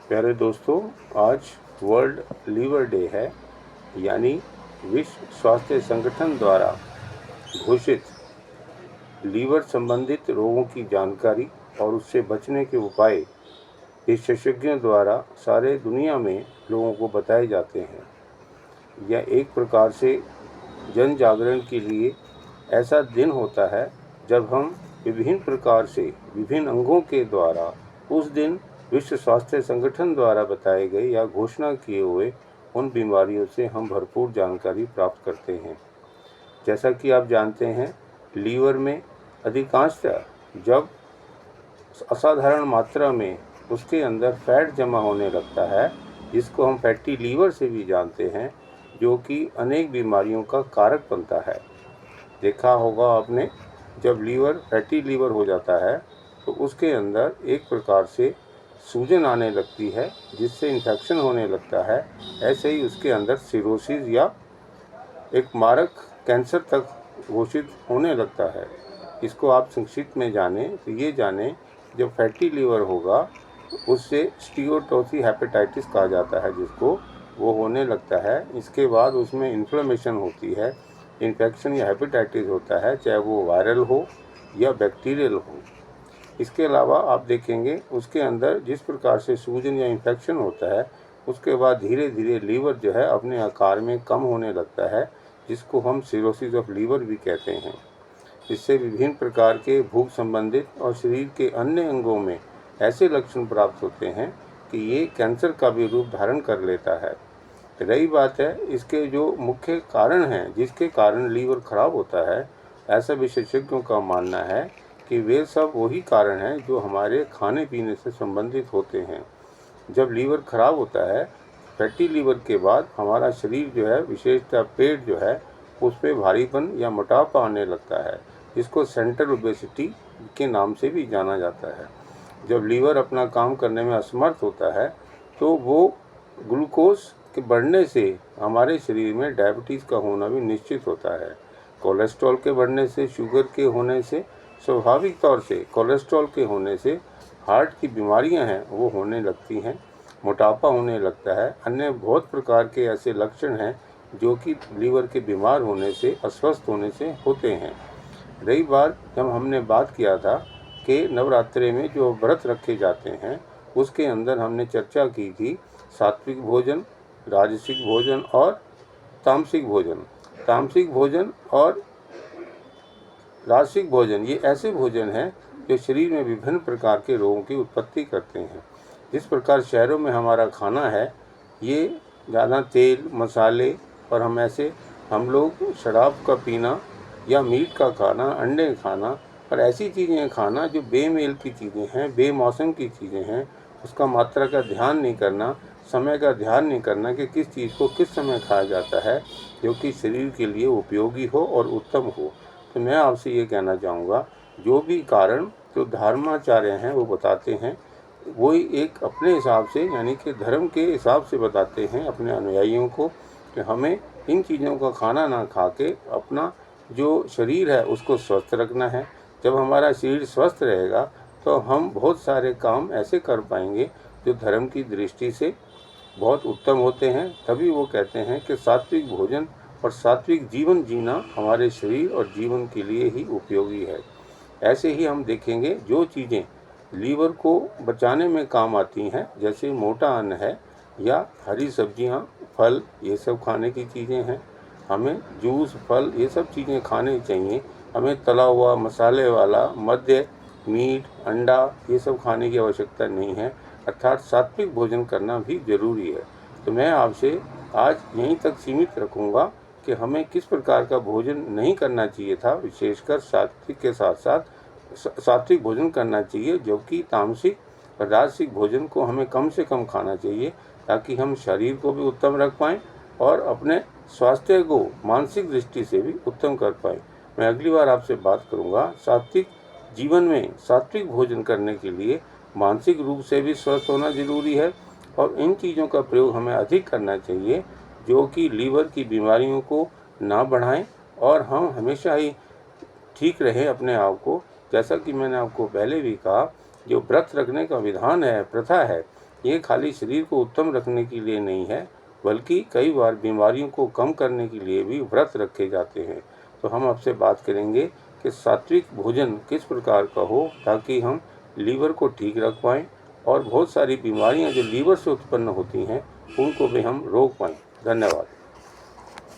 प्यारे दोस्तों, आज वर्ल्ड लीवर डे है, यानी विश्व स्वास्थ्य संगठन द्वारा घोषित लीवर संबंधित रोगों की जानकारी और उससे बचने के उपाय विशेषज्ञों द्वारा सारे दुनिया में लोगों को बताए जाते हैं। यह एक प्रकार से जन जागरण के लिए ऐसा दिन होता है जब हम विभिन्न प्रकार से विभिन्न अंगों के द्वारा उस दिन विश्व स्वास्थ्य संगठन द्वारा बताए गए या घोषणा किए हुए उन बीमारियों से हम भरपूर जानकारी प्राप्त करते हैं। जैसा कि आप जानते हैं, लीवर में अधिकांशतः जब असाधारण मात्रा में उसके अंदर फैट जमा होने लगता है, जिसको हम फैटी लीवर से भी जानते हैं, जो कि अनेक बीमारियों का कारक बनता है। देखा होगा आपने, जब लीवर फैटी लीवर हो जाता है तो उसके अंदर एक प्रकार से सूजन आने लगती है, जिससे इन्फेक्शन होने लगता है। ऐसे ही उसके अंदर सिरोसिस या एक मारक कैंसर तक घोषित होने लगता है। इसको आप संक्षिप्त में जाने तो ये जाने, जब फैटी लीवर होगा उससे स्टीओटोसी हेपेटाइटिस कहा जाता है, जिसको वो होने लगता है। इसके बाद उसमें इन्फ्लेमेशन होती है, इन्फेक्शन या हेपेटाइटिस होता है, चाहे वो वायरल हो या बैक्टीरियल हो। इसके अलावा आप देखेंगे उसके अंदर जिस प्रकार से सूजन या इन्फेक्शन होता है, उसके बाद धीरे धीरे लीवर जो है अपने आकार में कम होने लगता है, जिसको हम सिरोसिस ऑफ लीवर भी कहते हैं। इससे विभिन्न प्रकार के भूख संबंधित और शरीर के अन्य अंगों में ऐसे लक्षण प्राप्त होते हैं कि ये कैंसर का भी रूप धारण कर लेता है। रही बात है इसके जो मुख्य कारण हैं जिसके कारण लीवर खराब होता है, ऐसा विशेषज्ञों का मानना है कि वे सब वही कारण हैं जो हमारे खाने पीने से संबंधित होते हैं। जब लीवर खराब होता है, फैटी लीवर के बाद हमारा शरीर जो है, विशेषतः पेट जो है, उस पर भारीपन या मोटापा आने लगता है, जिसको सेंट्रल ओबेसिटी के नाम से भी जाना जाता है। जब लीवर अपना काम करने में असमर्थ होता है तो वो ग्लूकोज के बढ़ने से हमारे शरीर में डायबिटीज़ का होना भी निश्चित होता है। कोलेस्ट्रॉल के बढ़ने से, शुगर के होने से, स्वाभाविक तौर से कोलेस्ट्रॉल के होने से हार्ट की बीमारियां हैं वो होने लगती हैं, मोटापा होने लगता है। अन्य बहुत प्रकार के ऐसे लक्षण हैं जो कि लीवर के बीमार होने से, अस्वस्थ होने से होते हैं। रही बात, जब हमने बात किया था कि नवरात्रे में जो व्रत रखे जाते हैं, उसके अंदर हमने चर्चा की थी सात्विक भोजन, राजसिक भोजन और तामसिक भोजन। तामसिक भोजन और राजसिक भोजन ये ऐसे भोजन हैं जो शरीर में विभिन्न प्रकार के रोगों की उत्पत्ति करते हैं। जिस प्रकार शहरों में हमारा खाना है, ये ज़्यादा तेल मसाले और हम लोग शराब का पीना या मीट का खाना, अंडे खाना और ऐसी चीज़ें खाना जो बेमेल की चीज़ें हैं, बेमौसम की चीज़ें हैं, उसका मात्रा का ध्यान नहीं करना, समय का ध्यान नहीं करना कि किस चीज़ को किस समय खाया जाता है जो कि शरीर के लिए उपयोगी हो और उत्तम हो। तो मैं आपसे ये कहना चाहूँगा, जो भी कारण जो धर्माचार्य हैं वो बताते हैं, वही एक अपने हिसाब से, यानी कि धर्म के हिसाब से बताते हैं अपने अनुयायियों को कि हमें इन चीज़ों का खाना ना खा के अपना जो शरीर है उसको स्वस्थ रखना है। जब हमारा शरीर स्वस्थ रहेगा तो हम बहुत सारे काम ऐसे कर पाएंगे जो धर्म की दृष्टि से बहुत उत्तम होते हैं। तभी वो कहते हैं कि सात्विक भोजन और सात्विक जीवन जीना हमारे शरीर और जीवन के लिए ही उपयोगी है। ऐसे ही हम देखेंगे जो चीज़ें लीवर को बचाने में काम आती हैं, जैसे मोटा अन्न है या हरी सब्जियां, फल, ये सब खाने की चीज़ें हैं। हमें जूस, फल, ये सब चीज़ें खाने चाहिए। हमें तला हुआ, मसाले वाला, मद्य, मीट, अंडा ये सब खाने की आवश्यकता नहीं है। अर्थात सात्विक भोजन करना भी जरूरी है। तो मैं आपसे आज यहीं तक सीमित रखूँगा कि हमें किस प्रकार का भोजन नहीं करना चाहिए था। विशेषकर सात्विक के साथ साथ सात्विक भोजन करना चाहिए, जो कि तामसिक और राजसिक भोजन को हमें कम से कम खाना चाहिए, ताकि हम शरीर को भी उत्तम रख पाएँ और अपने स्वास्थ्य को मानसिक दृष्टि से भी उत्तम कर पाएँ। मैं अगली बार आपसे बात करूँगा। सात्विक जीवन में सात्विक भोजन करने के लिए मानसिक रूप से भी स्वस्थ होना जरूरी है और इन चीज़ों का प्रयोग हमें अधिक करना चाहिए जो कि लीवर की बीमारियों को ना बढ़ाएं और हम हमेशा ही ठीक रहें अपने आप को। जैसा कि मैंने आपको पहले भी कहा, जो व्रत रखने का विधान है, प्रथा है, ये खाली शरीर को उत्तम रखने के लिए नहीं है, बल्कि कई बार बीमारियों को कम करने के लिए भी व्रत रखे जाते हैं। तो हम आपसे बात करेंगे कि सात्विक भोजन किस प्रकार का हो ताकि हम लीवर को ठीक रख पाएँ और बहुत सारी बीमारियां जो लीवर से उत्पन्न होती हैं उनको भी हम रोक पाएँ। धन्यवाद।